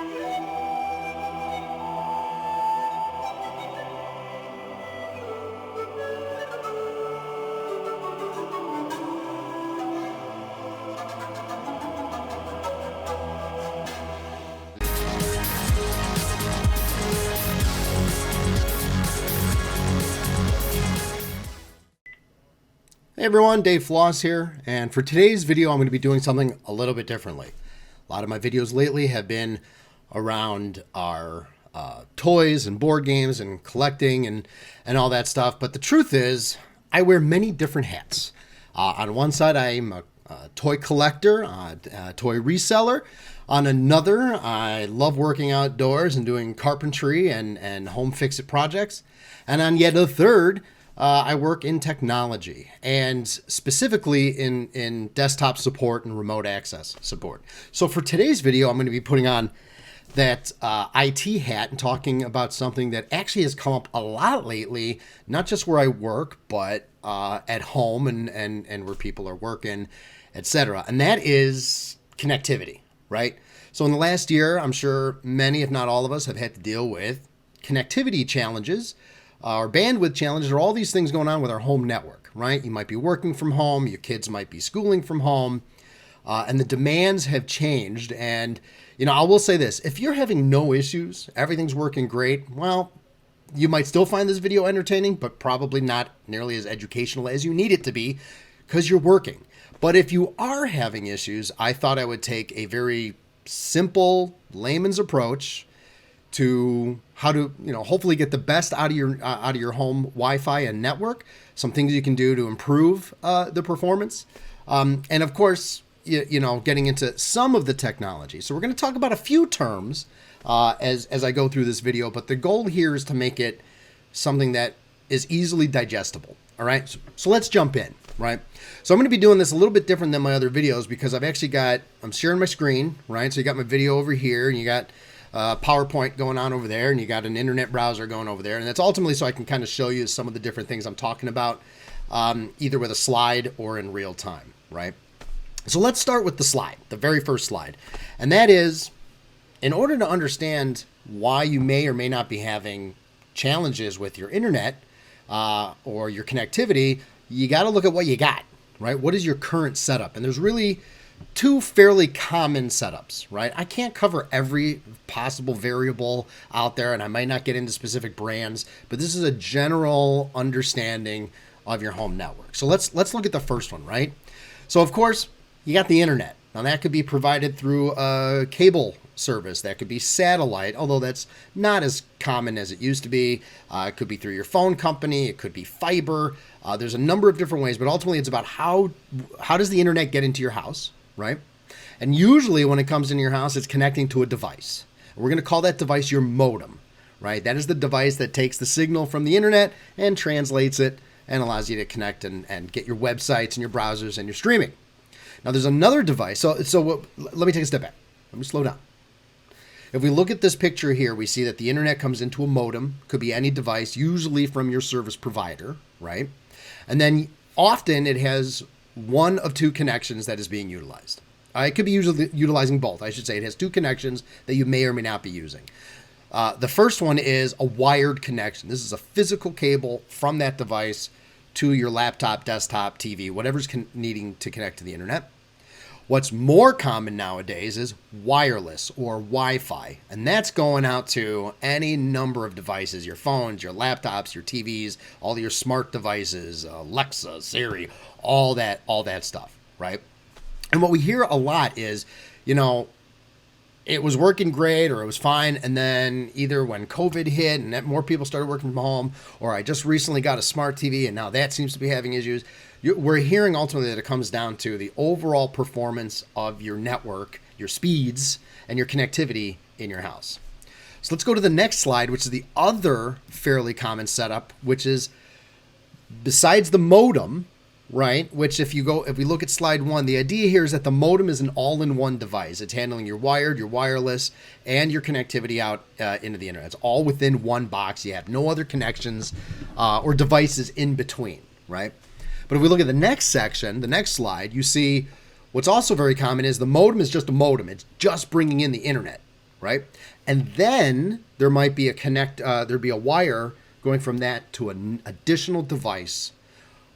Hey everyone, Dave Floss here, and for today's video I'm going to be doing something a little bit differently. A lot of my videos lately have been around our toys and board games and collecting and all that stuff, but the truth is I wear many different hats. On one side I'm a toy collector, a toy reseller. On another, I love working outdoors and doing carpentry and home fix-it projects. And on yet a third, I work in technology, and specifically in desktop support and remote access support. So for today's video, I'm going to be putting on that IT hat and talking about something that actually has come up a lot lately, not just where I work, but at home and where people are working, etc. And that is connectivity, right? So in the last year, I'm sure many, if not all of us, have had to deal with connectivity challenges, or bandwidth challenges, or all these things going on with our home network, right? You might be working from home, your kids might be schooling from home, and the demands have changed. And, you know, I will say this, if you're having no issues, everything's working great, well, you might still find this video entertaining, but probably not nearly as educational as you need it to be because you're working. But if you are having issues, I thought I would take a very simple layman's approach to how to, you know, hopefully get the best out of your home Wi-Fi and network. Some things you can do to improve the performance, and of course, you know, getting into some of the technology. So we're going to talk about a few terms as I go through this video, but the goal here is to make it something that is easily digestible. All right, so let's jump in. Right, so I'm going to be doing this a little bit different than my other videos because I'm sharing my screen. Right, so you got my video over here, and you got PowerPoint going on over there, and you got an internet browser going over there, and that's ultimately so I can kind of show you some of the different things I'm talking about, either with a slide or in real time, right? So let's start with the slide, the very first slide, and that is, in order to understand why you may or may not be having challenges with your internet or your connectivity, you got to look at what you got, right? What is your current setup? And there's really two fairly common setups, right? I can't cover every possible variable out there, and I might not get into specific brands, but this is a general understanding of your home network. So let's look at the first one, right? So of course, you got the internet. Now that could be provided through a cable service. That could be satellite, although that's not as common as it used to be. It could be through your phone company. It could be fiber. There's a number of different ways, but ultimately it's about how does the internet get into your house, right? And usually when it comes into your house, it's connecting to a device. We're going to call that device your modem, right? That is the device that takes the signal from the internet and translates it and allows you to connect and get your websites and your browsers and your streaming. Now there's another device. So let me take a step back. Let me slow down. If we look at this picture here, we see that the internet comes into a modem, could be any device, usually from your service provider, right? And then often it has one of two connections that is being utilized. It could be utilizing both. I should say it has two connections that you may or may not be using. The first one is a wired connection. This is a physical cable from that device to your laptop, desktop, TV, whatever's needing to connect to the internet. What's more common nowadays is wireless or Wi-Fi, and that's going out to any number of devices, your phones, your laptops, your TVs, all your smart devices, Alexa, Siri, all that stuff, right? And what we hear a lot is, you know, it was working great or it was fine, and then either when COVID hit and more people started working from home, or I just recently got a smart TV and now that seems to be having issues. We're hearing ultimately that it comes down to the overall performance of your network, your speeds, and your connectivity in your house. So let's go to the next slide, which is the other fairly common setup, which is besides the modem, right? Which if we look at slide 1, the idea here is that the modem is an all-in-one device. It's handling your wired, your wireless, and your connectivity out into the internet. It's all within one box. You have no other connections or devices in between, right? But if we look at the next section, the next slide, you see what's also very common is the modem is just a modem. It's just bringing in the internet, right? And then there might be there'd be a wire going from that to an additional device,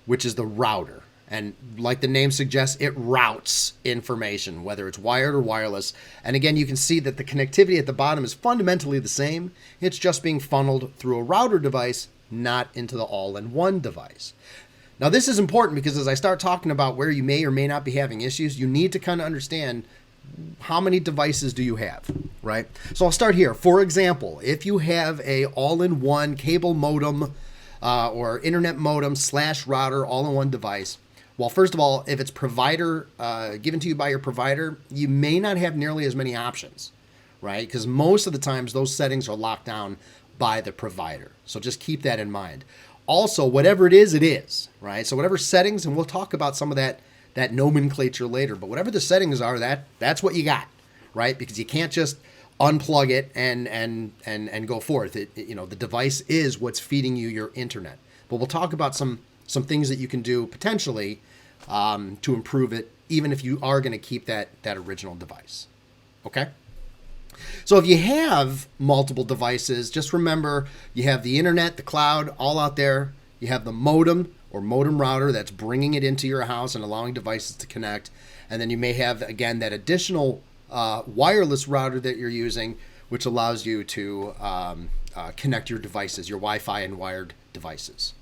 which is the router. And like the name suggests, it routes information, whether it's wired or wireless. And again, you can see that the connectivity at the bottom is fundamentally the same. It's just being funneled through a router device, not into the all-in-one device. Now, this is important because as I start talking about where you may or may not be having issues, you need to kind of understand how many devices do you have, right? So I'll start here. For example, if you have a all-in-one cable modem or internet modem / router all-in-one device, well, first of all, if it's provider given to you by your provider, you may not have nearly as many options, right? Because most of the times those settings are locked down by the provider. So just keep that in mind. Also, whatever it is, right? So whatever settings, and we'll talk about some of that nomenclature later, but whatever the settings are, that's what you got, right? Because you can't just unplug it and go forth. The device is what's feeding you your internet. But we'll talk about some things that you can do potentially to improve it, even if you are going to keep that original device. Okay? So if you have multiple devices, just remember you have the internet, the cloud, all out there. You have the modem or modem router that's bringing it into your house and allowing devices to connect. And then you may have, again, that additional wireless router that you're using, which allows you to connect your devices, your Wi-Fi and wired devices.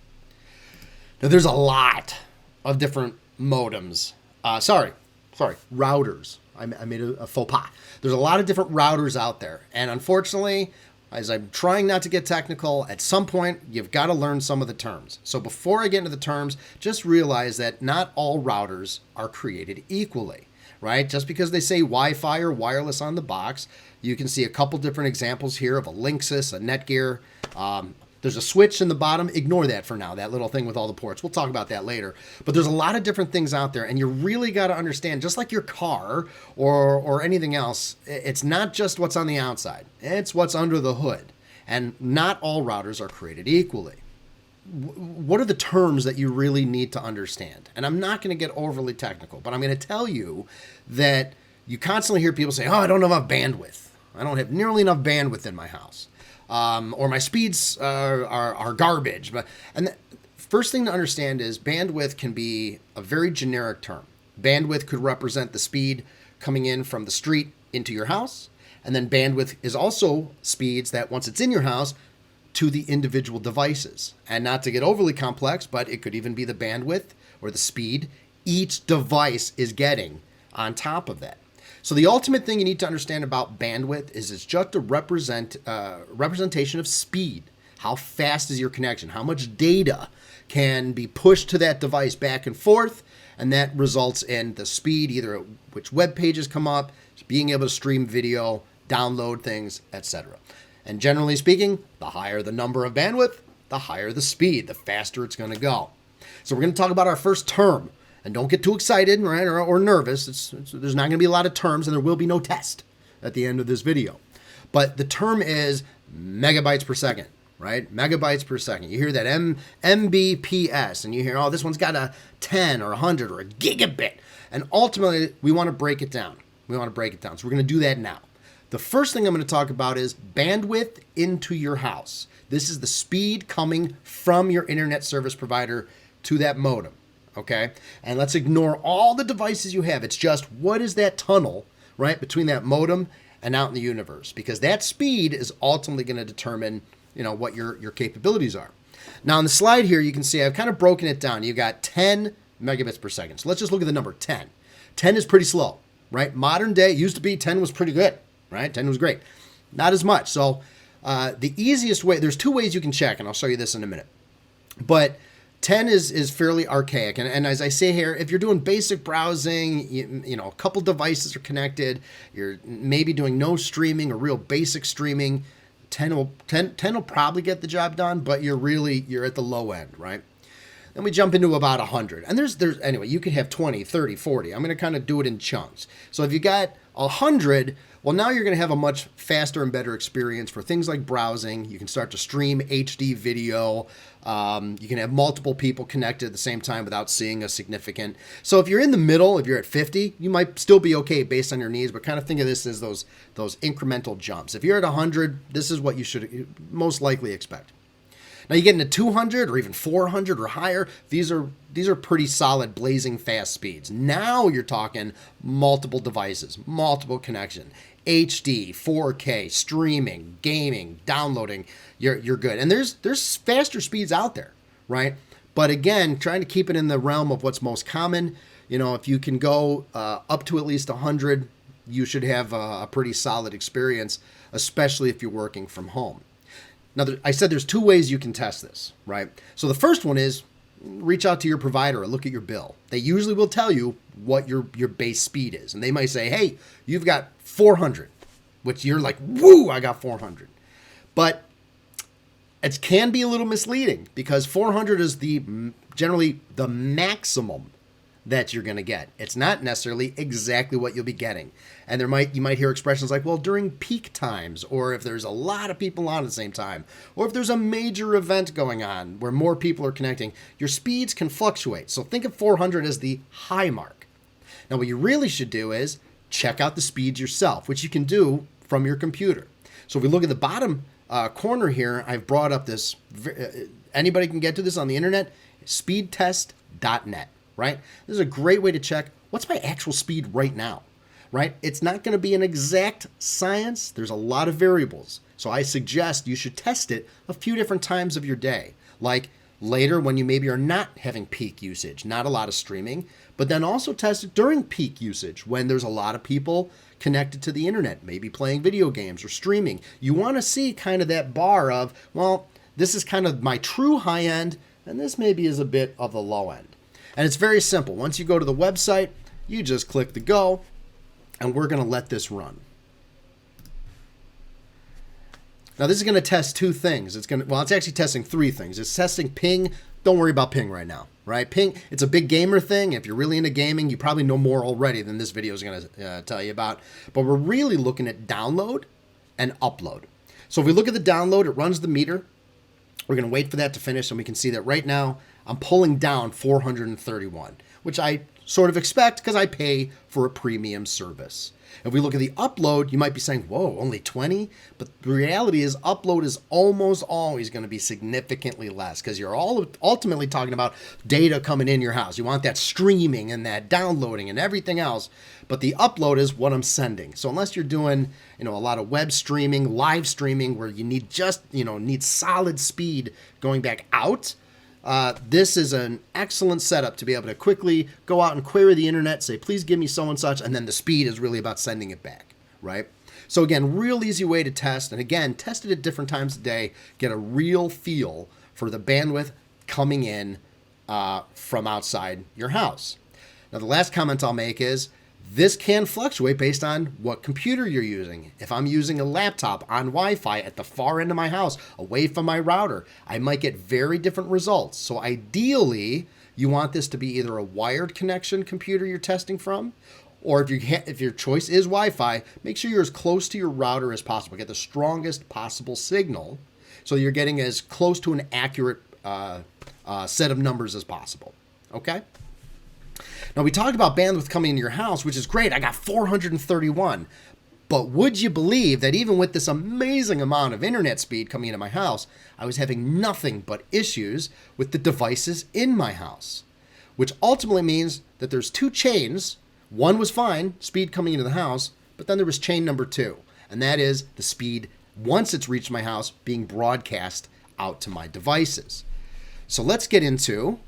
Now, there's a lot of different modems. Routers. I made a faux pas. There's a lot of different routers out there. And unfortunately, as I'm trying not to get technical, at some point, you've got to learn some of the terms. So before I get into the terms, just realize that not all routers are created equally, right? Just because they say Wi-Fi or wireless on the box, you can see a couple different examples here of a Linksys, a Netgear. There's a switch in the bottom. Ignore that for now, that little thing with all the ports. We'll talk about that later. But there's a lot of different things out there, and you really got to understand, just like your car or anything else, it's not just what's on the outside. It's what's under the hood. And not all routers are created equally. What are the terms that you really need to understand? And I'm not going to get overly technical, but I'm going to tell you that you constantly hear people say, I don't have enough bandwidth. I don't have nearly enough bandwidth in my house. Or my speeds are garbage. And the first thing to understand is bandwidth can be a very generic term. Bandwidth could represent the speed coming in from the street into your house. And then bandwidth is also speeds that once it's in your house to the individual devices. And not to get overly complex, but it could even be the bandwidth or the speed each device is getting on top of that. So the ultimate thing you need to understand about bandwidth is it's just a representation of speed. How fast is your connection? How much data can be pushed to that device back and forth? And that results in the speed, either at which web pages come up, being able to stream video, download things, etc. And generally speaking, the higher the number of bandwidth, the higher the speed, the faster it's going to go. So we're going to talk about our first term. And don't get too excited, right, or nervous. There's not going to be a lot of terms, and there will be no test at the end of this video. But the term is megabytes per second, right? Megabytes per second. You hear that Mbps, and you hear, this one's got a 10 or 100 or a gigabit. And ultimately, we want to break it down. So we're going to do that now. The first thing I'm going to talk about is bandwidth into your house. This is the speed coming from your internet service provider to that modem. Okay, and let's ignore all the devices you have. It's just what is that tunnel, right, between that modem and out in the universe? Because that speed is ultimately going to determine, what your capabilities are. Now on the slide here, you can see I've kind of broken it down. You've got 10 megabits per second. So let's just look at the number 10. 10 is pretty slow, right? Modern day, it used to be 10 was pretty good, right? 10 was great. Not as much. So the easiest way, there's two ways you can check, and I'll show you this in a minute. But 10 is fairly archaic. And as I say here, if you're doing basic browsing, a couple devices are connected, you're maybe doing no streaming or real basic streaming, 10 will probably get the job done, but you're at the low end, right? Then we jump into about 100. And there's anyway, you could have 20, 30, 40. I'm going to kind of do it in chunks. So if you got 100, Well, now you're going to have a much faster and better experience for things like browsing. You can start to stream HD video. You can have multiple people connected at the same time without seeing a significant. So if you're in the middle, if you're at 50, you might still be okay based on your needs, but kind of think of this as those incremental jumps. If you're at 100, this is what you should most likely expect. Now you get into 200 or even 400 or higher. These are pretty solid, blazing fast speeds. Now you're talking multiple devices, multiple connection, HD, 4K, streaming, gaming, downloading. You're good. And there's faster speeds out there, right? But again, trying to keep it in the realm of what's most common. You know, if you can go up to at least 100, you should have a pretty solid experience, especially if you're working from home. Now, I said there's two ways you can test this, right? So the first one is reach out to your provider or look at your bill. They usually will tell you what your base speed is. And they might say, hey, you've got 400, which you're like, woo, I got 400. But it can be a little misleading because 400 is generally the maximum that you're going to get. It's not necessarily exactly what you'll be getting. And you might hear expressions like, well, during peak times, or if there's a lot of people on at the same time, or if there's a major event going on where more people are connecting, your speeds can fluctuate. So think of 400 as the high mark. Now, what you really should do is check out the speeds yourself, which you can do from your computer. So if we look at the bottom corner here, I've brought up this, anybody can get to this on the internet, speedtest.net. Right? This is a great way to check what's my actual speed right now, right? It's not going to be an exact science. There's a lot of variables. So I suggest you should test it a few different times of your day, like later when you maybe are not having peak usage, not a lot of streaming, but then also test it during peak usage when there's a lot of people connected to the internet, maybe playing video games or streaming. You want to see kind of that bar of, well, this is kind of my true high end, and this maybe is a bit of the low end. And it's very simple. Once you go to the website, you just click the go, and we're going to let this run. Now, this is going to test two things. It's actually testing three things. It's testing ping. Don't worry about ping right now, right? Ping, it's a big gamer thing. If you're really into gaming, you probably know more already than this video is going to tell you about. But we're really looking at download and upload. So if we look at the download, it runs the meter. We're going to wait for that to finish, and we can see that right now I'm pulling down 431, which I sort of expect because I pay for a premium service. If we look at the upload, you might be saying, whoa, only 20? But the reality is upload is almost always going to be significantly less because you're ultimately talking about data coming in your house. You want that streaming and that downloading and everything else. But the upload is what I'm sending. So unless you're doing, a lot of web streaming, live streaming, where you need need solid speed going back out, this is an excellent setup to be able to quickly go out and query the internet, say, please give me so and such, and then the speed is really about sending it back, right? So again, real easy way to test. And again, test it at different times of the day, get a real feel for the bandwidth coming in from outside your house. Now, the last comment I'll make is, this can fluctuate based on what computer you're using. If I'm using a laptop on Wi-Fi at the far end of my house, away from my router, I might get very different results. So ideally, you want this to be either a wired connection computer you're testing from, or if your choice is Wi-Fi, make sure you're as close to your router as possible. Get the strongest possible signal so you're getting as close to an accurate set of numbers as possible. Okay? Now, we talked about bandwidth coming into your house, which is great. I got 431. But would you believe that even with this amazing amount of internet speed coming into my house, I was having nothing but issues with the devices in my house, which ultimately means that there's two chains. One was fine, speed coming into the house, but then there was chain number two, and that is the speed, once it's reached my house, being broadcast out to my devices. So let's get into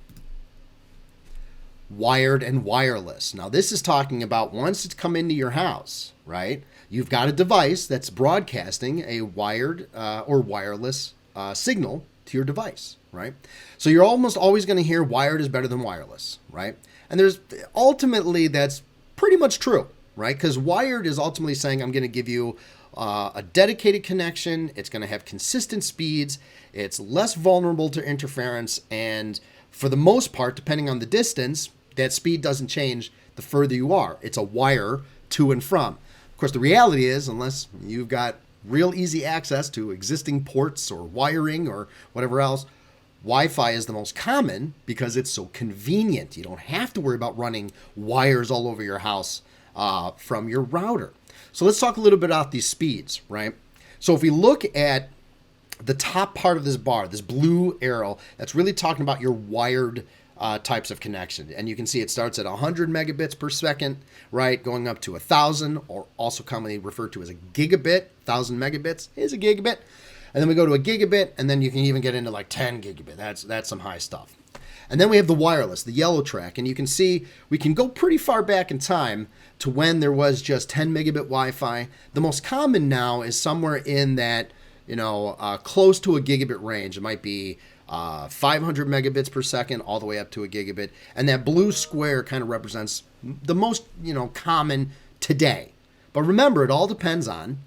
wired and wireless. Now, this is talking about once it's come into your house, right? You've got a device that's broadcasting a wired or wireless signal to your device, right? So you're almost always going to hear wired is better than wireless, right? And ultimately that's pretty much true, right? Because wired is ultimately saying I'm going to give you a dedicated connection. It's going to have consistent speeds. It's less vulnerable to interference, and for the most part, depending on the distance, that speed doesn't change the further you are. It's a wire to and from. Of course, the reality is, unless you've got real easy access to existing ports or wiring or whatever else, Wi-Fi is the most common because it's so convenient. You don't have to worry about running wires all over your house from your router. So let's talk a little bit about these speeds, right? So if we look at the top part of this bar, this blue arrow, that's really talking about your wired types of connection. And you can see it starts at 100 megabits per second, right? Going up to 1,000, or also commonly referred to as a gigabit. 1,000 megabits is a gigabit. And then we go to a gigabit, and then you can even get into like 10 gigabit. That's some high stuff. And then we have the wireless, the yellow track. And you can see we can go pretty far back in time to when there was just 10 megabit Wi-Fi. The most common now is somewhere in that, close to a gigabit range. It might be 500 megabits per second all the way up to a gigabit. And that blue square kind of represents the most, common today. But remember, it all depends on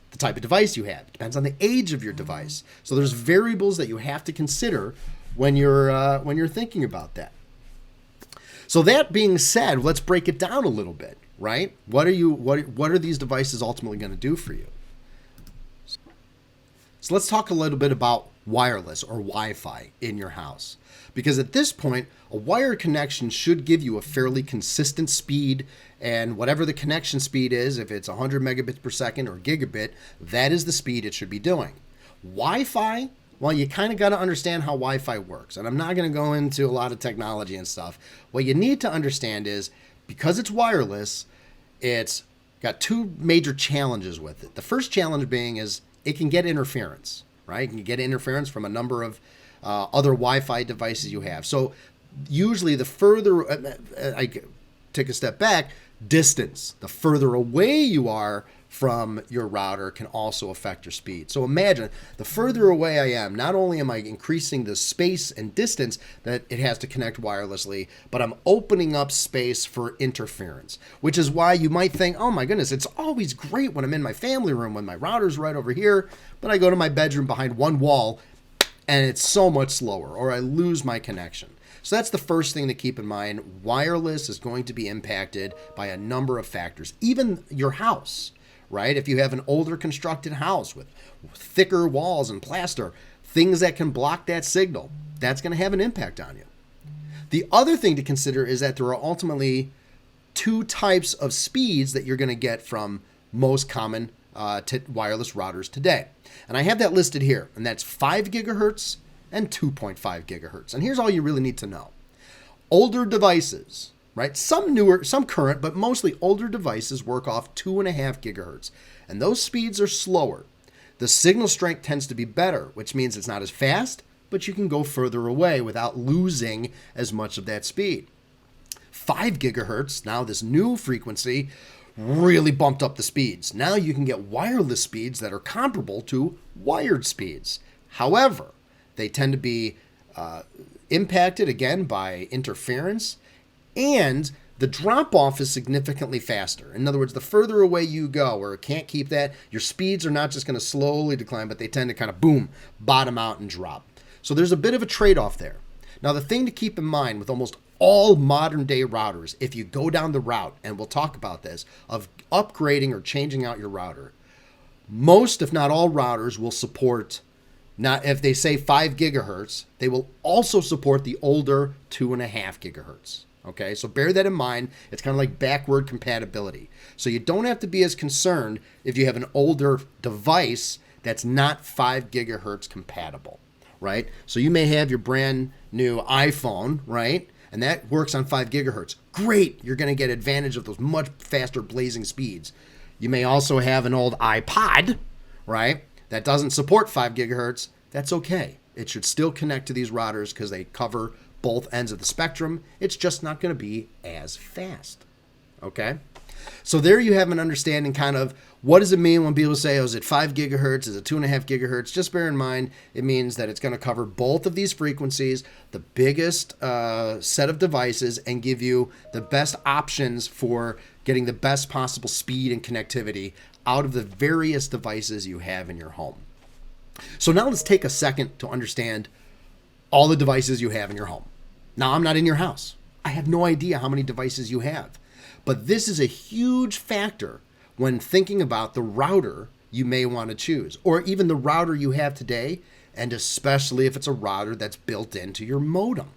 the type of device you have. It depends on the age of your device. So there's variables that you have to consider when you're thinking about that. So that being said, let's break it down a little bit, right? What are these devices ultimately going to do for you? So let's talk a little bit about wireless or Wi-Fi in your house. Because at this point, a wired connection should give you a fairly consistent speed, and whatever the connection speed is, if it's 100 megabits per second or gigabit, that is the speed it should be doing. Wi-Fi, well, you kind of got to understand how Wi-Fi works. And I'm not going to go into a lot of technology and stuff. What you need to understand is, because it's wireless, it's got two major challenges with it. The first challenge being is it can get interference, right? You can get interference from a number of other Wi-Fi devices you have. So usually the further, I take a step back, distance, the further away you are from your router can also affect your speed. So imagine, the further away I am, not only am I increasing the space and distance that it has to connect wirelessly, but I'm opening up space for interference, which is why you might think, oh my goodness, it's always great when I'm in my family room, when my router's right over here, but I go to my bedroom behind one wall and it's so much slower, or I lose my connection. So that's the first thing to keep in mind. Wireless is going to be impacted by a number of factors, even your house, right? If you have an older constructed house with thicker walls and plaster, things that can block that signal, that's going to have an impact on you. The other thing to consider is that there are ultimately two types of speeds that you're going to get from most common wireless routers today. And I have that listed here, and that's 5 gigahertz and 2.5 gigahertz. And here's all you really need to know. Older devices, right? Some newer, some current, but mostly older devices work off 2.5 gigahertz. And those speeds are slower. The signal strength tends to be better, which means it's not as fast, but you can go further away without losing as much of that speed. 5 gigahertz, now this new frequency, really bumped up the speeds. Now you can get wireless speeds that are comparable to wired speeds. However, they tend to be impacted again by interference, and the drop-off is significantly faster. In other words, the further away you go where it can't keep that, your speeds are not just going to slowly decline, but they tend to kind of boom, bottom out and drop. So there's a bit of a trade-off there. Now the thing to keep in mind with almost all modern day routers, if you go down the route, and we'll talk about this, of upgrading or changing out your router, most, if not all routers will support, not if they say 5 gigahertz, they will also support the older 2.5 gigahertz. Okay, so bear that in mind. It's kind of like backward compatibility. So you don't have to be as concerned if you have an older device that's not 5 gigahertz compatible, right? So you may have your brand new iPhone, right? And that works on 5 gigahertz. Great, you're going to get advantage of those much faster blazing speeds. You may also have an old iPod, right? That doesn't support 5 gigahertz. That's okay. It should still connect to these routers because they cover both ends of the spectrum. It's just not going to be as fast. Okay? So there you have an understanding kind of what does it mean when people say, oh, is it 5 gigahertz? Is it 2.5 gigahertz? Just bear in mind, it means that it's going to cover both of these frequencies, the biggest set of devices, and give you the best options for getting the best possible speed and connectivity out of the various devices you have in your home. So now let's take a second to understand all the devices you have in your home. Now, I'm not in your house. I have no idea how many devices you have. But this is a huge factor when thinking about the router you may want to choose, or even the router you have today, and especially if it's a router that's built into your modem.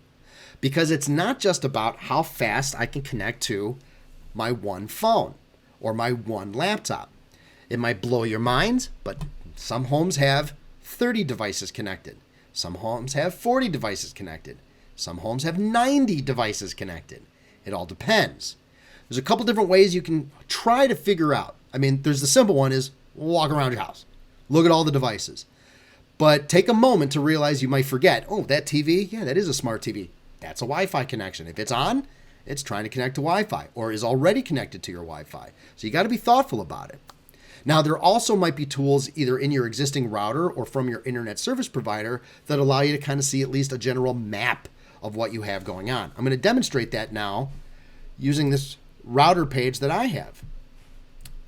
Because it's not just about how fast I can connect to my one phone or my one laptop. It might blow your mind, but some homes have 30 devices connected. Some homes have 40 devices connected. Some homes have 90 devices connected. It all depends. There's a couple different ways you can try to figure out. I mean, there's the simple one is walk around your house. Look at all the devices. But take a moment to realize you might forget, oh, that TV, yeah, that is a smart TV. That's a Wi-Fi connection. If it's on, it's trying to connect to Wi-Fi or is already connected to your Wi-Fi. So you got to be thoughtful about it. Now, there also might be tools either in your existing router or from your internet service provider that allow you to kind of see at least a general map of what you have going on. I'm going to demonstrate that now using this router page that I have.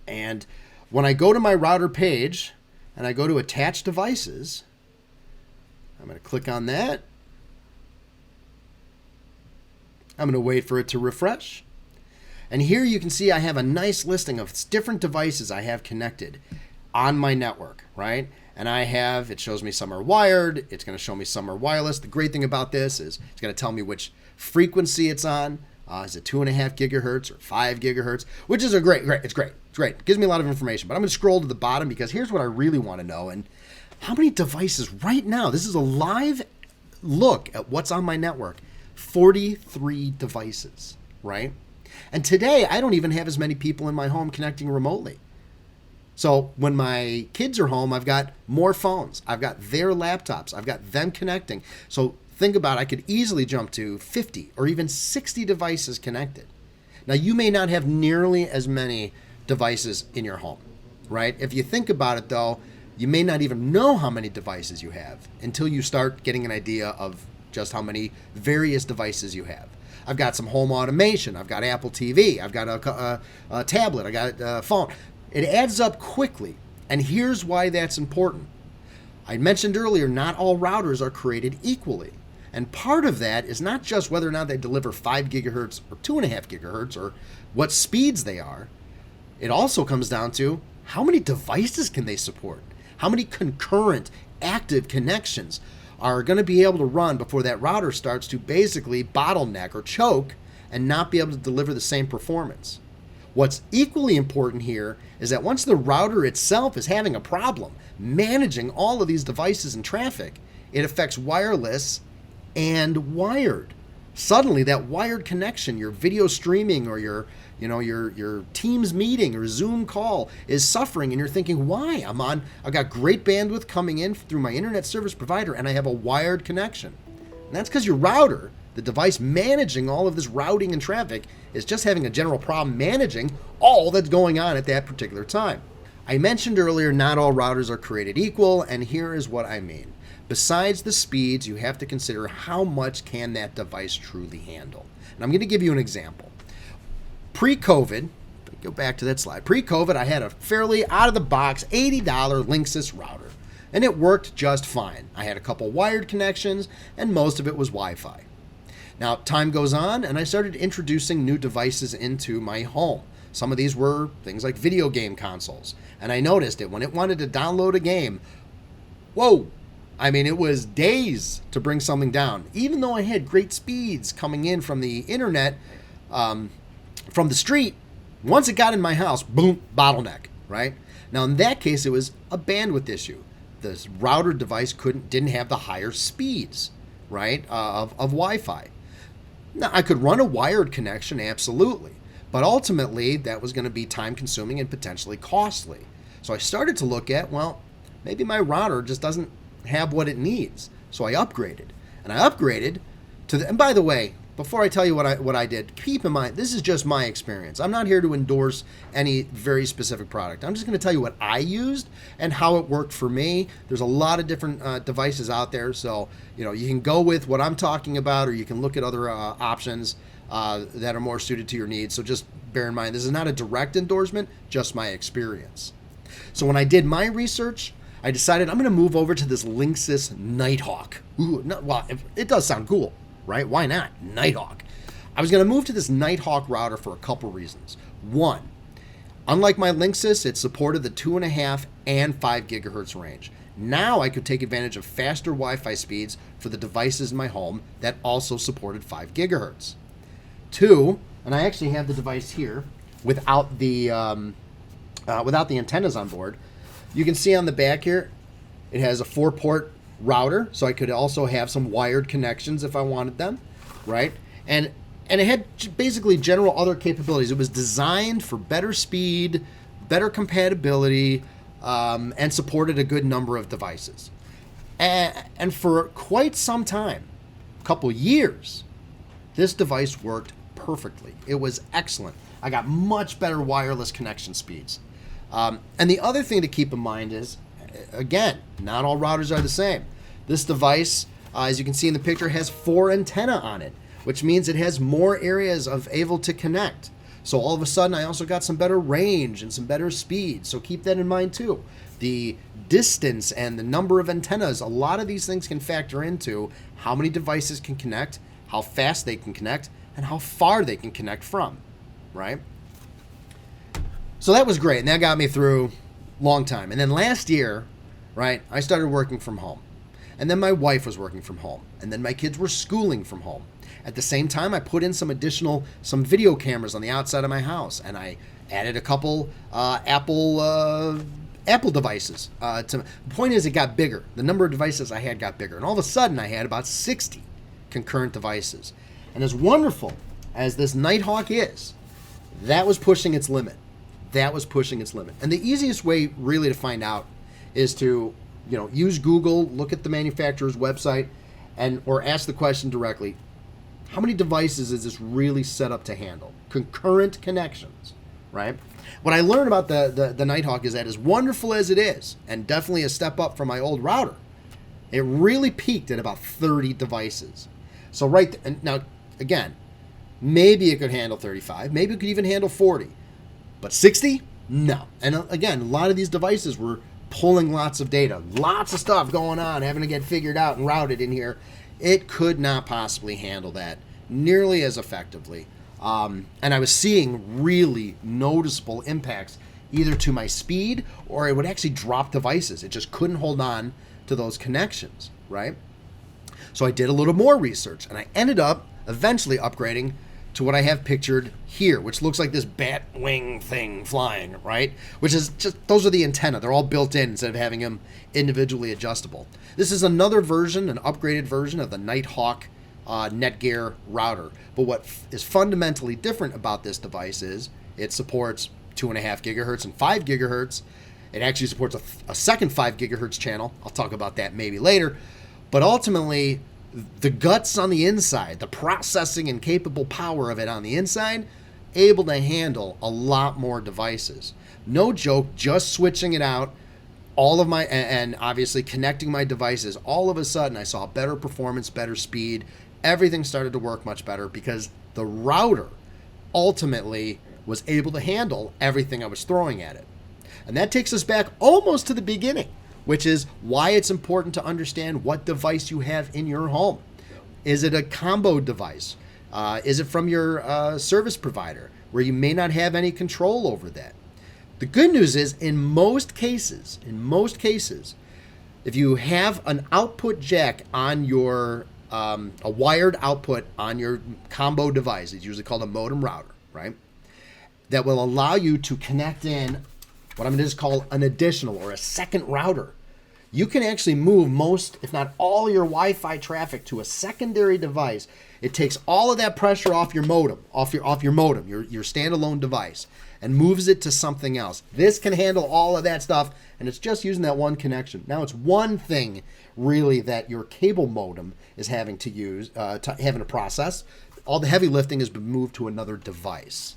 And when I go to my router page and I go to attach devices, I'm going to click on that. I'm going to wait for it to refresh. And here you can see I have a nice listing of different devices I have connected on my network, right? And it shows me some are wired. It's going to show me some are wireless. The great thing about this is it's going to tell me which frequency it's on. Is it 2.5 gigahertz or 5 gigahertz? Which is great. It's great. It gives me a lot of information. But I'm going to scroll to the bottom because here's what I really want to know. And how many devices right now? This is a live look at what's on my network. 43 devices, right? And today, I don't even have as many people in my home connecting remotely. So when my kids are home, I've got more phones. I've got their laptops. I've got them connecting. So think about it, I could easily jump to 50 or even 60 devices connected. Now, you may not have nearly as many devices in your home, right? If you think about it, though, you may not even know how many devices you have until you start getting an idea of just how many various devices you have. I've got some home automation. I've got Apple TV. I've got a tablet. I got a phone. It adds up quickly. And here's why that's important. I mentioned earlier, not all routers are created equally. And part of that is not just whether or not they deliver 5 gigahertz or 2.5 gigahertz or what speeds they are. It also comes down to how many devices can they support? How many concurrent active connections are going to be able to run before that router starts to basically bottleneck or choke and not be able to deliver the same performance. What's equally important here is that once the router itself is having a problem managing all of these devices and traffic, it affects wireless and wired. Suddenly that wired connection, your video streaming or your Teams meeting or Zoom call is suffering, and you're thinking, why? I've got great bandwidth coming in through my internet service provider and I have a wired connection. And that's because your router, the device managing all of this routing and traffic, is just having a general problem managing all that's going on at that particular time. I mentioned earlier, not all routers are created equal, and here is what I mean. Besides the speeds, you have to consider how much can that device truly handle. And I'm going to give you an example. Pre-COVID, go back to that slide. Pre-COVID, I had a fairly out-of-the-box $80 Linksys router, and it worked just fine. I had a couple wired connections, and most of it was Wi-Fi. Now, time goes on, and I started introducing new devices into my home. Some of these were things like video game consoles, and I noticed it when it wanted to download a game. Whoa! I mean, it was days to bring something down. Even though I had great speeds coming in from the internet, from the street, once it got in my house, boom, bottleneck, right? Now, in that case, it was a bandwidth issue. The router device didn't have the higher speeds, right, of Wi-Fi. Now, I could run a wired connection, absolutely, but ultimately, that was going to be time-consuming and potentially costly. So I started to look at, well, maybe my router just doesn't have what it needs. So I upgraded, and I upgraded to and by the way, before I tell you what I did, keep in mind, this is just my experience. I'm not here to endorse any very specific product. I'm just going to tell you what I used and how it worked for me. There's a lot of different devices out there, so you can go with what I'm talking about, or you can look at other options that are more suited to your needs. So just bear in mind, this is not a direct endorsement, just my experience. So when I did my research, I decided I'm going to move over to this Linksys Nighthawk. Ooh, well, it does sound cool, right? Why not? Nighthawk. I was going to move to this Nighthawk router for a couple reasons. One, Unlike my Linksys, it supported the 2.5 and 5 gigahertz range. Now I could take advantage of faster Wi-Fi speeds for the devices in my home that also supported 5 gigahertz. 2, and I actually have the device here without the antennas on board. You can see on the back here, it has a 4-port router, so I could also have some wired connections if I wanted them, right? And it had basically general other capabilities. It was designed for better speed, better compatibility, and supported a good number of devices. And for quite some time, a couple years, this device worked perfectly. It was excellent. I got much better wireless connection speeds. And the other thing to keep in mind is, again, not all routers are the same. This device, as you can see in the picture, has 4 antennae on it, which means it has more areas of able to connect. So all of a sudden, I also got some better range and some better speed. So keep that in mind too. The distance and the number of antennas, a lot of these things can factor into how many devices can connect, how fast they can connect, and how far they can connect from, right? So that was great, and that got me through a long time. And then last year, right, I started working from home. And then my wife was working from home. And then my kids were schooling from home. At the same time, I put in some video cameras on the outside of my house, and I added a couple Apple devices. The point is, it got bigger. The number of devices I had got bigger, and all of a sudden, I had about 60 concurrent devices. And as wonderful as this Nighthawk is, that was pushing its limit. That was pushing its limit. And the easiest way, really, to find out is to, use Google, look at the manufacturer's website, or ask the question directly. How many devices is this really set up to handle? Concurrent connections, right? What I learned about the Nighthawk is that as wonderful as it is, and definitely a step up from my old router, it really peaked at about 30 devices. So now, again, maybe it could handle 35, maybe it could even handle 40, but 60? No. And again, a lot of these devices were pulling lots of data, lots of stuff going on, having to get figured out and routed in here. It could not possibly handle that nearly as effectively. And I was seeing really noticeable impacts either to my speed or it would actually drop devices. It just couldn't hold on to those connections, right? So I did a little more research and I ended up eventually upgrading to what I have pictured here, which looks like this bat wing thing flying, right? Which is just, those are the antenna. They're all built in instead of having them individually adjustable. This is another version, an upgraded version of the Nighthawk Netgear router. But what is fundamentally different about this device is it supports 2.5 gigahertz and 5 gigahertz. It actually supports a second 5 gigahertz channel. I'll talk about that maybe later. But ultimately, the guts on the inside, the processing and capable power of it on the inside, able to handle a lot more devices. No joke, just switching it out, and obviously connecting my devices, all of a sudden I saw better performance, better speed. Everything started to work much better because the router ultimately was able to handle everything I was throwing at it. And that takes us back almost to the beginning, which is why it's important to understand what device you have in your home. Is it a combo device? Is it from your service provider where you may not have any control over that? The good news is in most cases, if you have an output jack on your, a wired output on your combo device, it's usually called a modem router, right? That will allow you to connect in what I'm going to just call an additional or a second router. You can actually move most, if not all, your Wi-Fi traffic to a secondary device. It takes all of that pressure off your modem, your standalone device, and moves it to something else. This can handle all of that stuff, and it's just using that one connection. Now it's one thing really that your cable modem is having to use, having to process. All the heavy lifting has been moved to another device.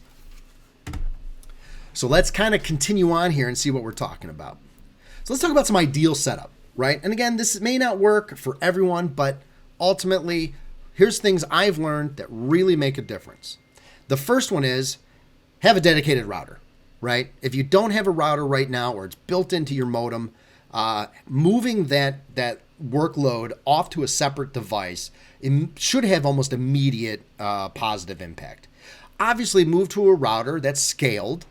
So let's kind of continue on here and see what we're talking about. So let's talk about some ideal setup, right? And again, this may not work for everyone, but ultimately, here's things I've learned that really make a difference. The first one is have a dedicated router, right? If you don't have a router right now or it's built into your modem, moving that workload off to a separate device, it should have almost immediate positive impact. Obviously, move to a router that's scaled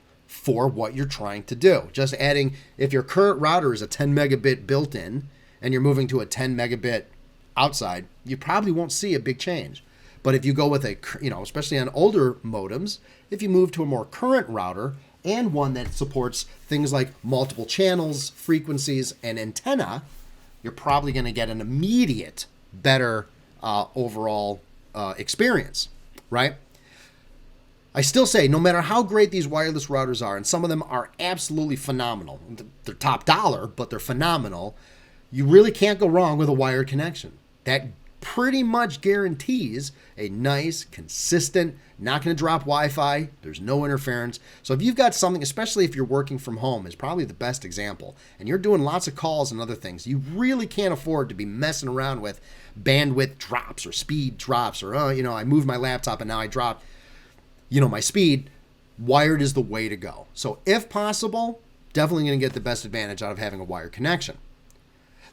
for what you're trying to do. Just adding, if your current router is a 10 megabit built-in and you're moving to a 10 megabit outside, you probably won't see a big change. But if you go with a, especially on older modems, if you move to a more current router and one that supports things like multiple channels, frequencies, and antenna, you're probably going to get an immediate better overall experience, right? I still say, no matter how great these wireless routers are, and some of them are absolutely phenomenal, they're top dollar, but they're phenomenal, you really can't go wrong with a wired connection. That pretty much guarantees a nice, consistent, not going to drop Wi-Fi, there's no interference. So if you've got something, especially if you're working from home, is probably the best example, and you're doing lots of calls and other things, you really can't afford to be messing around with bandwidth drops or speed drops or, I moved my laptop and now I dropped, my speed. Wired is the way to go. So if possible, definitely going to get the best advantage out of having a wired connection.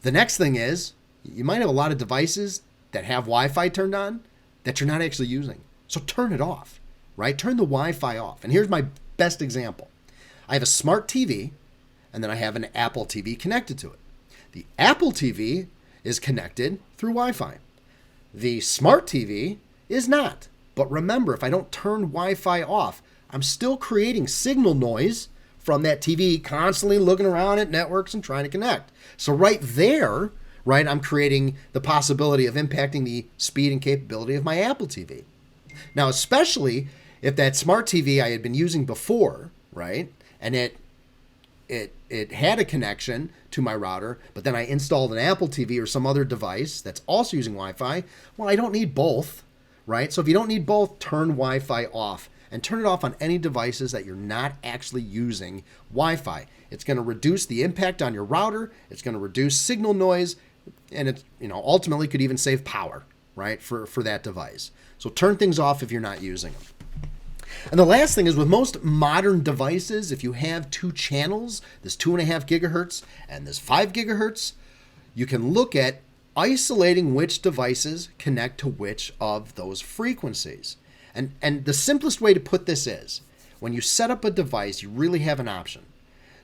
The next thing is, you might have a lot of devices that have Wi-Fi turned on that you're not actually using. So turn it off, right? Turn the Wi-Fi off. And here's my best example. I have a smart TV, and then I have an Apple TV connected to it. The Apple TV is connected through Wi-Fi. The smart TV is not. But remember, if I don't turn Wi-Fi off, I'm still creating signal noise from that TV constantly looking around at networks and trying to connect. So right there, right, I'm creating the possibility of impacting the speed and capability of my Apple TV. Now, especially if that smart TV I had been using before, right, and it had a connection to my router, but then I installed an Apple TV or some other device that's also using Wi-Fi, well, I don't need both, right? So if you don't need both, turn Wi-Fi off and turn it off on any devices that you're not actually using Wi-Fi. It's going to reduce the impact on your router. It's going to reduce signal noise, and it ultimately could even save power, right, for that device. So turn things off if you're not using them. And the last thing is, with most modern devices, if you have two channels, this 2.5 gigahertz and this 5 gigahertz, you can look at isolating which devices connect to which of those frequencies. And the simplest way to put this is, when you set up a device, you really have an option.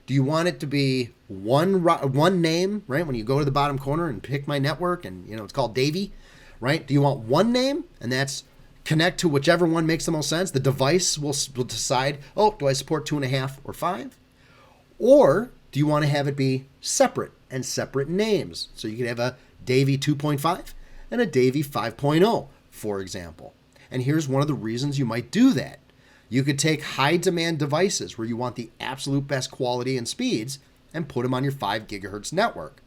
Do you want it to be one name, right? When you go to the bottom corner and pick my network, and it's called Davey, right? Do you want one name, and that's connect to whichever one makes the most sense? The device will decide, do I support 2.5 or 5? Or do you want to have it be separate and separate names? So you could have a Davey 2.5 and a Davey 5.0, for example. And here's one of the reasons you might do that. You could take high demand devices where you want the absolute best quality and speeds and put them on your 5 gigahertz network.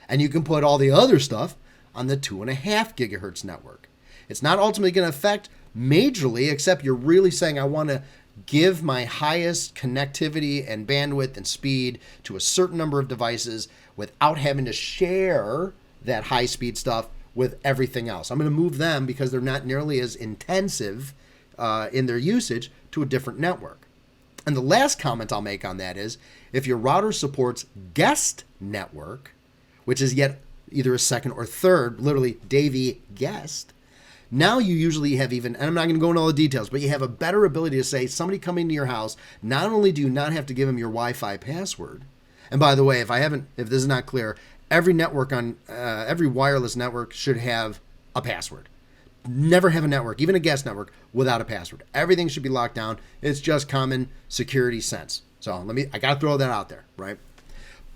And you can put all the other stuff on the 2.5 gigahertz network. It's not ultimately going to affect majorly, except you're really saying, I want to give my highest connectivity and bandwidth and speed to a certain number of devices without having to share that high speed stuff with everything else. I'm going to move them, because they're not nearly as intensive in their usage, to a different network. And the last comment I'll make on that is, if your router supports guest network, which is yet either a second or third, literally Davey guest, now you usually have even, and I'm not going to go into all the details, but you have a better ability to say, somebody coming to your house, not only do you not have to give them your Wi-Fi password, and by the way, if this is not clear, every network every wireless network should have a password. Never have a network, even a guest network, without a password. Everything should be locked down. It's just common security sense. So I got to throw that out there, right?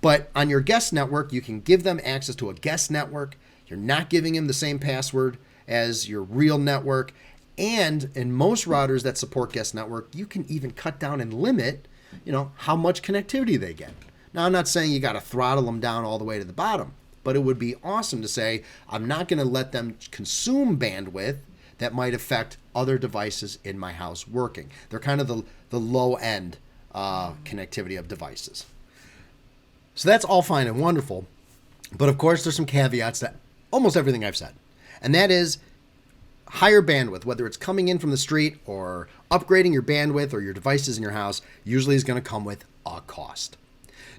But on your guest network, you can give them access to a guest network. You're not giving them the same password as your real network. And in most routers that support guest network, you can even cut down and limit, how much connectivity they get. Now, I'm not saying you got to throttle them down all the way to the bottom, but it would be awesome to say, I'm not going to let them consume bandwidth that might affect other devices in my house working. They're kind of the low end connectivity of devices. So that's all fine and wonderful. But of course, there's some caveats to almost everything I've said. And that is, higher bandwidth, whether it's coming in from the street or upgrading your bandwidth or your devices in your house, usually is going to come with a cost.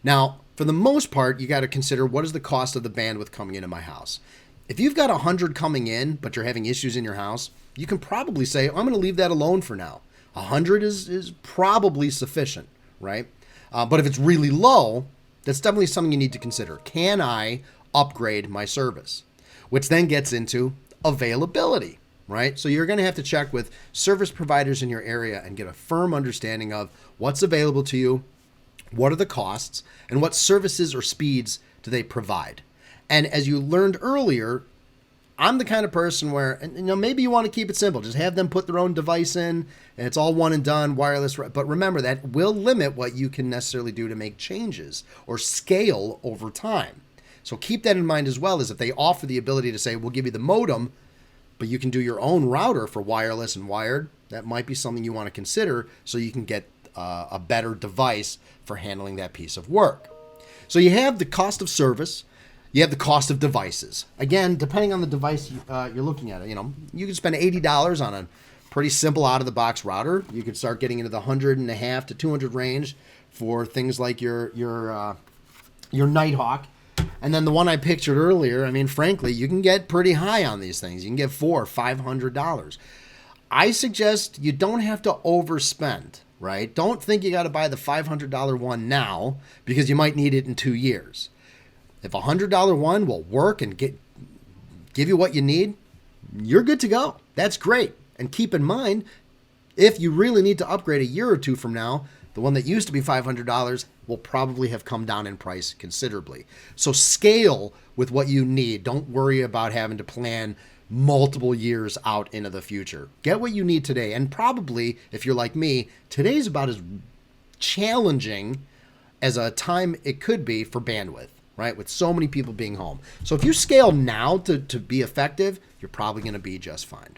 Now, for the most part, you got to consider, what is the cost of the bandwidth coming into my house? If you've got 100 coming in, but you're having issues in your house, you can probably say, I'm going to leave that alone for now. 100 is probably sufficient, right? But if it's really low, that's definitely something you need to consider. Can I upgrade my service? Which then gets into availability, right? So you're going to have to check with service providers in your area and get a firm understanding of what's available to you, what are the costs, and what services or speeds do they provide. And as you learned earlier, I'm the kind of person where, and maybe you want to keep it simple. Just have them put their own device in, and it's all one and done, wireless. But remember, that will limit what you can necessarily do to make changes or scale over time. So keep that in mind as well, as if they offer the ability to say, we'll give you the modem, but you can do your own router for wireless and wired. That might be something you want to consider so you can get a better device for handling that piece of work. So you have the cost of service. You have the cost of devices. Again, depending on the device you're looking at, you can spend $80 on a pretty simple out-of-the-box router. You could start getting into the $150 to $200 range for things like your Nighthawk. And then the one I pictured earlier, frankly, you can get pretty high on these things. You can get $400 or $500. I suggest you don't have to overspend, right? Don't think you got to buy the $500 one now because you might need it in 2 years. If a $100 one will work and give you what you need, you're good to go. That's great. And keep in mind, if you really need to upgrade a year or two from now, the one that used to be $500 will probably have come down in price considerably. So scale with what you need. Don't worry about having to plan multiple years out into the future. Get what you need today. And probably, if you're like me, today's about as challenging as a time it could be for bandwidth, right? With so many people being home. So if you scale now to be effective, you're probably going to be just fine.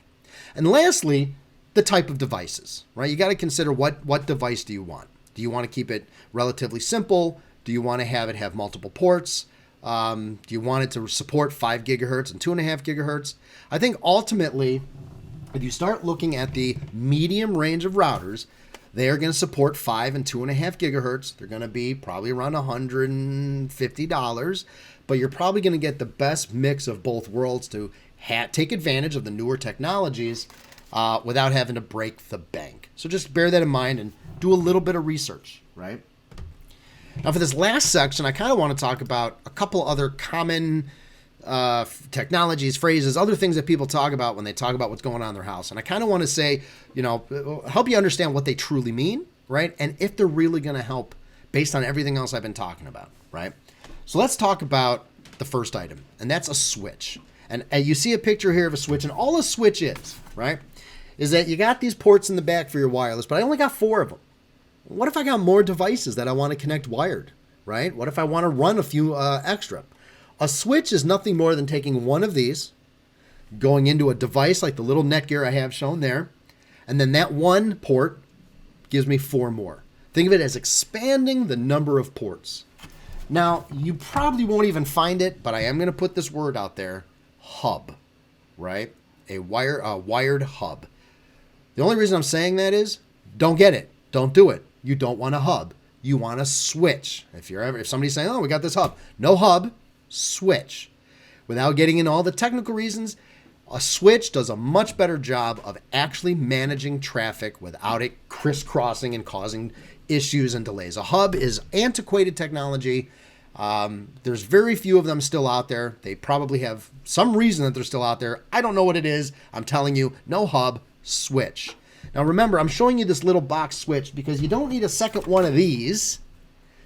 And lastly, the type of devices, right? You got to consider what device do you want? Do you want to keep it relatively simple? Do you want to have multiple ports? Do you want it to support 5 gigahertz and 2.5 gigahertz? I think ultimately, if you start looking at the medium range of routers, they are going to support 5 and 2.5 gigahertz. They're going to be probably around $150, but you're probably going to get the best mix of both worlds to take advantage of the newer technologies without having to break the bank. So just bear that in mind and do a little bit of research, right? Now for this last section, I kind of want to talk about a couple other common technologies, phrases, other things that people talk about when they talk about what's going on in their house. And I kind of want to say, help you understand what they truly mean, right? And if they're really going to help based on everything else I've been talking about, right? So let's talk about the first item, and that's a switch. And you see a picture here of a switch, and all a switch is, right, is that you got these ports in the back for your wireless, but I only got 4 of them. What if I got more devices that I want to connect wired, right? What if I want to run a few extra? A switch is nothing more than taking one of these, going into a device like the little Netgear I have shown there, and then that one port gives me 4 more. Think of it as expanding the number of ports. Now, you probably won't even find it, but I am going to put this word out there, hub, right? A wired hub. The only reason I'm saying that is, don't get it. Don't do it. You don't want a hub. You want a switch. If somebody's saying, oh, we got this hub. No hub, switch. Without getting into all the technical reasons, a switch does a much better job of actually managing traffic without it crisscrossing and causing issues and delays. A hub is antiquated technology. There's very few of them still out there. They probably have some reason that they're still out there. I don't know what it is. I'm telling you, no hub, switch. Now remember, I'm showing you this little box switch because you don't need a second one of these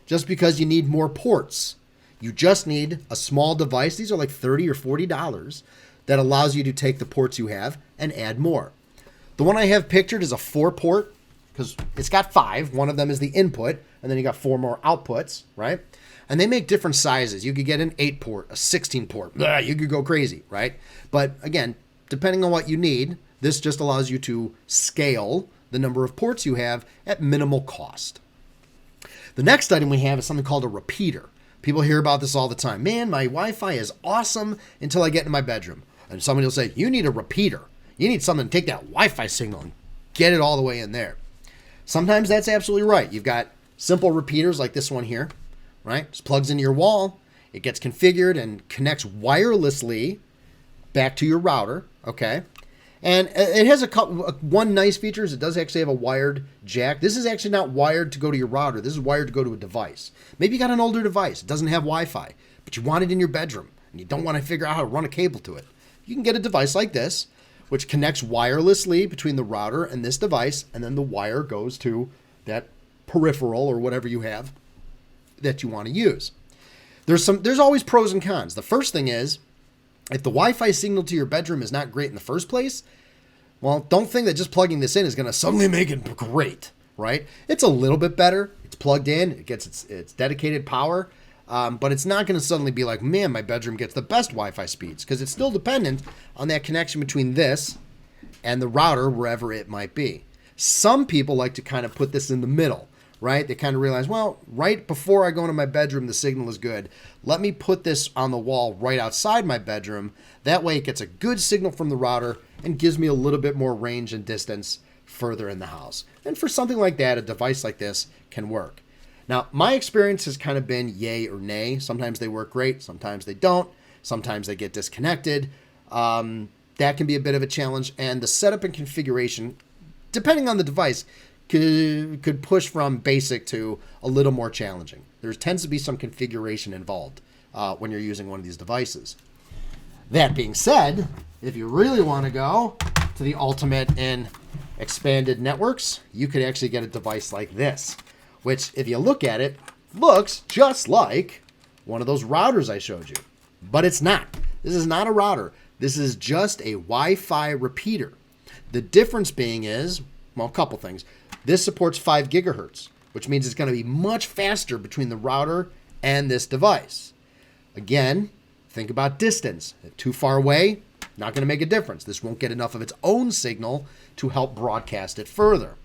just because you need more ports. You just need a small device. These are like $30 or $40 that allows you to take the ports you have and add more. The one I have pictured is a 4-port because it's got 5. One of them is the input, and then you got 4 more outputs, right? And they make different sizes. You could get an 8-port, a 16-port. You could go crazy, right? But again, depending on what you need, this just allows you to scale the number of ports you have at minimal cost. The next item we have is something called a repeater. People hear about this all the time. Man, my Wi-Fi is awesome until I get in my bedroom. And somebody will say, you need a repeater. You need something to take that Wi-Fi signal and get it all the way in there. Sometimes that's absolutely right. You've got simple repeaters like this one here, right? Just plugs into your wall. It gets configured and connects wirelessly back to your router, okay? And it has one nice feature is it does actually have a wired jack. This is actually not wired to go to your router. This is wired to go to a device. Maybe you got an older device. It doesn't have Wi-Fi, but you want it in your bedroom and you don't want to figure out how to run a cable to it. You can get a device like this, which connects wirelessly between the router and this device, and then the wire goes to that peripheral or whatever you have that you want to use. There's always pros and cons. The first thing is, if the Wi-Fi signal to your bedroom is not great in the first place, well, don't think that just plugging this in is going to suddenly make it great, right? It's a little bit better. It's plugged in. It gets its dedicated power. But it's not going to suddenly be like, man, my bedroom gets the best Wi-Fi speeds, because it's still dependent on that connection between this and the router, wherever it might be. Some people like to kind of put this in the middle, right? They kind of realize, well, right before I go into my bedroom, the signal is good. Let me put this on the wall right outside my bedroom. That way it gets a good signal from the router and gives me a little bit more range and distance further in the house. And for something like that, a device like this can work. Now, my experience has kind of been yay or nay. Sometimes they work great. Sometimes they don't. Sometimes they get disconnected. That can be a bit of a challenge. And the setup and configuration, depending on the device, could push from basic to a little more challenging. There tends to be some configuration involved when you're using one of these devices. That being said, if you really want to go to the ultimate in expanded networks, you could actually get a device like this, which, if you look at it, looks just like one of those routers I showed you. But it's not. This is not a router. This is just a Wi-Fi repeater. The difference being is, well, a couple things. This supports 5 gigahertz, which means it's going to be much faster between the router and this device. Again, think about distance. Too far away, not going to make a difference. This won't get enough of its own signal to help broadcast it further.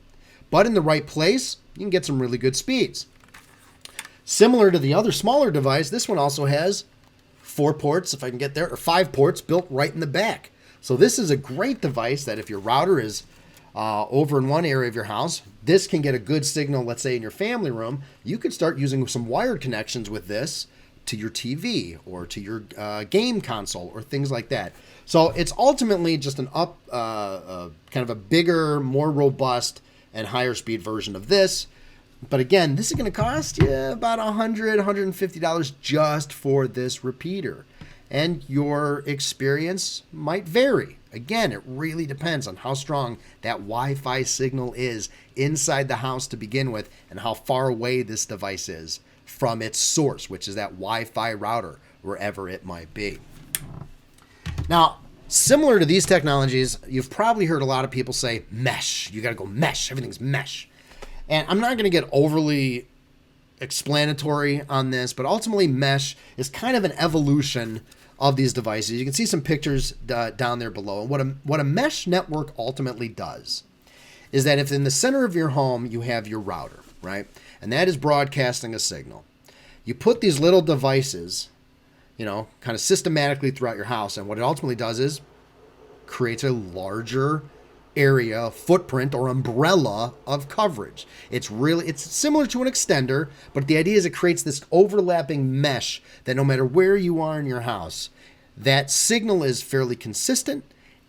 But in the right place, you can get some really good speeds. Similar to the other smaller device, this one also has 4 ports, if I can get there, or 5 ports built right in the back. So this is a great device that if your router is over in one area of your house, this can get a good signal, let's say in your family room. You could start using some wired connections with this to your TV or to your game console or things like that. So it's ultimately just an kind of a bigger, more robust and higher speed version of this. But again, this is going to cost you about $100, $150 just for this repeater. And your experience might vary. Again, it really depends on how strong that Wi-Fi signal is inside the house to begin with and how far away this device is from its source, which is that Wi-Fi router, wherever it might be. Now, similar to these technologies, you've probably heard a lot of people say mesh. You got to go mesh. Everything's mesh. And I'm not going to get overly explanatory on this, but ultimately mesh is kind of an evolution of these devices. You can see some pictures down there below. And what a mesh network ultimately does is that if in the center of your home you have your router, right? And that is broadcasting a signal. You put these little devices, kind of systematically throughout your house, and what it ultimately does is creates a larger area, footprint, or umbrella of coverage. It's similar to an extender, but the idea is it creates this overlapping mesh that no matter where you are in your house, that signal is fairly consistent.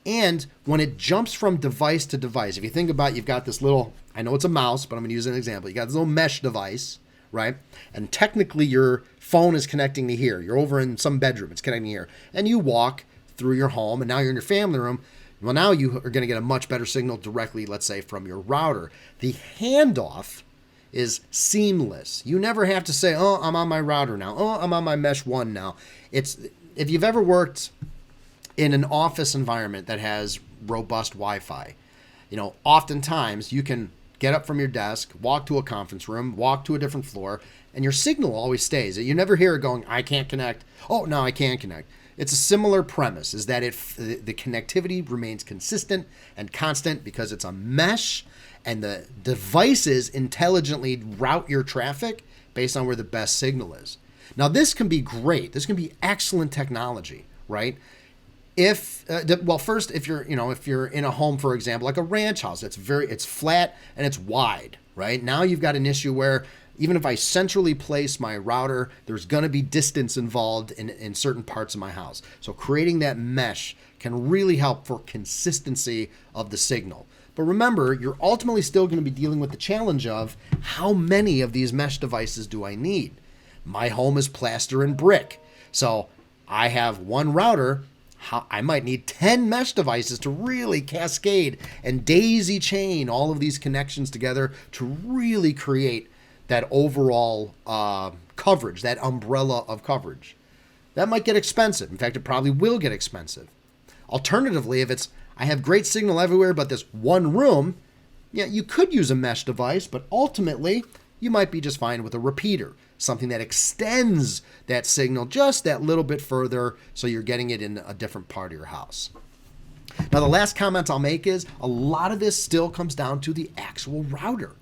And when it jumps from device to device, if you think about, you've got this little, I know it's a mouse, but I'm going to use an example. You got this little mesh device, right? And technically your phone is connecting to here. You're over in some bedroom, it's connecting here. And you walk through your home, and now you're in your family room. Well, now you are going to get a much better signal directly, let's say, from your router. The handoff is seamless. You never have to say, oh, I'm on my router now. Oh, I'm on my mesh 1 now. If you've ever worked in an office environment that has robust Wi-Fi, oftentimes you can get up from your desk, walk to a conference room, walk to a different floor, and your signal always stays. You never hear it going, I can't connect. Oh, no, I can connect. It's a similar premise, is that the connectivity remains consistent and constant because it's a mesh, and the devices intelligently route your traffic based on where the best signal is. Now, this can be great. This can be excellent technology, right? First, if you're in a home, for example, like a ranch house, it's flat and it's wide, right? Now you've got an issue where even if I centrally place my router, there's going to be distance involved in certain parts of my house. So creating that mesh can really help for consistency of the signal. But remember, you're ultimately still going to be dealing with the challenge of how many of these mesh devices do I need? My home is plaster and brick. So I have one router. I might need 10 mesh devices to really cascade and daisy chain all of these connections together to really create that overall coverage, that umbrella of coverage. That might get expensive. In fact, it probably will get expensive. Alternatively, if I have great signal everywhere, but this one room, yeah, you could use a mesh device, but ultimately you might be just fine with a repeater, something that extends that signal just that little bit further so you're getting it in a different part of your house. Now, the last comment I'll make is a lot of this still comes down to the actual router.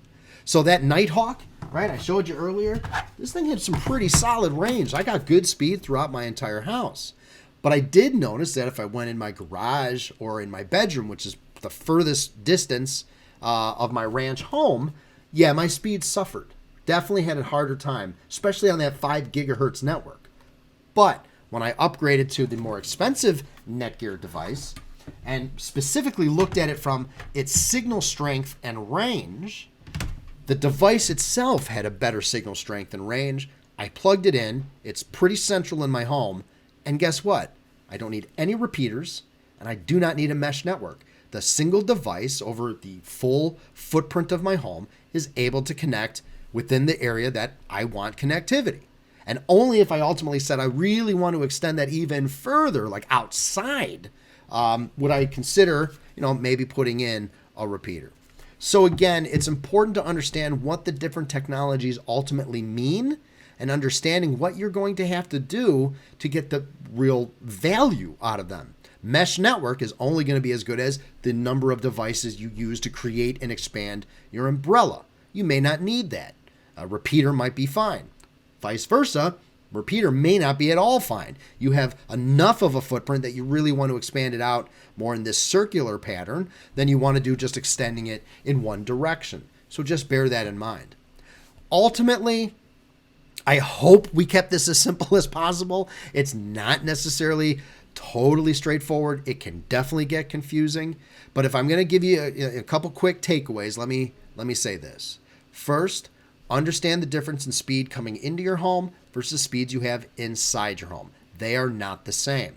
So that Nighthawk, right, I showed you earlier, this thing had some pretty solid range. I got good speed throughout my entire house. But I did notice that if I went in my garage or in my bedroom, which is the furthest distance of my ranch home, yeah, my speed suffered. Definitely had a harder time, especially on that 5 gigahertz network. But when I upgraded to the more expensive Netgear device and specifically looked at it from its signal strength and range, the device itself had a better signal strength and range. I plugged it in. It's pretty central in my home. And guess what? I don't need any repeaters, and I do not need a mesh network. The single device over the full footprint of my home is able to connect within the area that I want connectivity. And only if I ultimately said I really want to extend that even further, like outside, would I consider, maybe putting in a repeater. So again, it's important to understand what the different technologies ultimately mean and understanding what you're going to have to do to get the real value out of them. Mesh network is only going to be as good as the number of devices you use to create and expand your umbrella. You may not need that. A repeater might be fine. Vice versa, repeater may not be at all fine. You have enough of a footprint that you really want to expand it out more in this circular pattern than you want to do just extending it in one direction. So just bear that in mind. Ultimately, I hope we kept this as simple as possible. It's not necessarily totally straightforward. It can definitely get confusing. But if I'm going to give you a couple quick takeaways, let me say this. First, understand the difference in speed coming into your home versus speeds you have inside your home. They are not the same.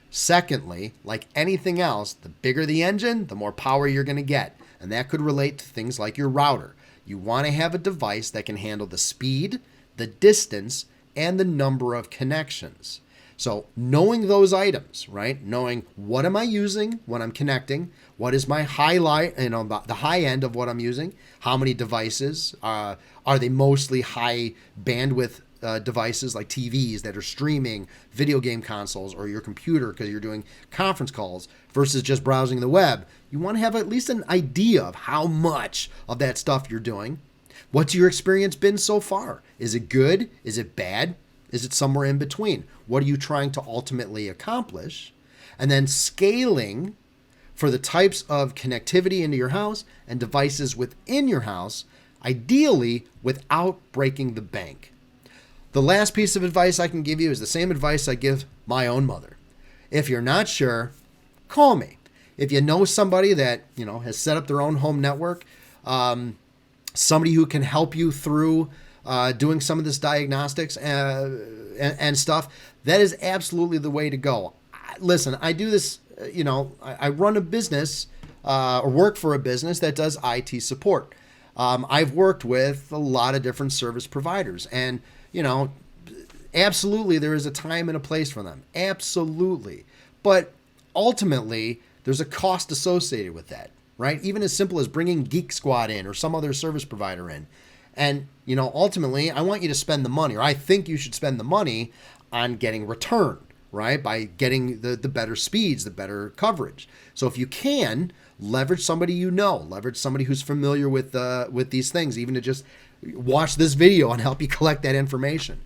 Secondly, like anything else, the bigger the engine, the more power you're going to get. And that could relate to things like your router. You want to have a device that can handle the speed, the distance, and the number of connections. So knowing those items, right? Knowing what am I using when I'm connecting, what is my highlight, the high end of what I'm using, how many devices, are they mostly high bandwidth devices like TVs that are streaming, video game consoles, or your computer because you're doing conference calls versus just browsing the web. You want to have at least an idea of how much of that stuff you're doing. What's your experience been so far? Is it good? Is it bad? Is it somewhere in between? What are you trying to ultimately accomplish? And then scaling for the types of connectivity into your house and devices within your house, ideally without breaking the bank. The last piece of advice I can give you is the same advice I give my own mother. If you're not sure, call me. If you know somebody that has set up their own home network, somebody who can help you through doing some of this diagnostics and stuff, that is absolutely the way to go. Listen, I do this, I run a business or work for a business that does IT support. I've worked with a lot of different service providers, and, absolutely there is a time and a place for them. Absolutely. But ultimately, there's a cost associated with that. Right? Even as simple as bringing Geek Squad in or some other service provider in. And, ultimately, I want you to spend the money, or I think you should spend the money on getting return, right? By getting the better speeds, the better coverage. So if you can, leverage somebody leverage somebody who's familiar with these things, even to just watch this video and help you collect that information.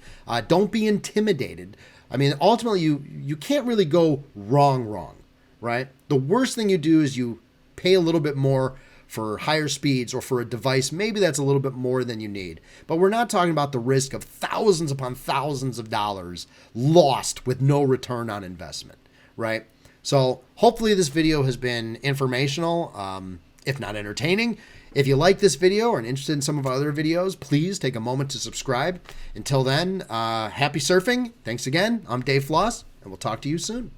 Don't be intimidated. I mean, ultimately, you can't really go wrong, right? The worst thing you do is you pay a little bit more for higher speeds or for a device, maybe that's a little bit more than you need. But we're not talking about the risk of thousands upon thousands of dollars lost with no return on investment, right? So hopefully this video has been informational, if not entertaining. If you like this video or are interested in some of our other videos, please take a moment to subscribe. Until then, happy surfing. Thanks again. I'm Dave Floss, and we'll talk to you soon.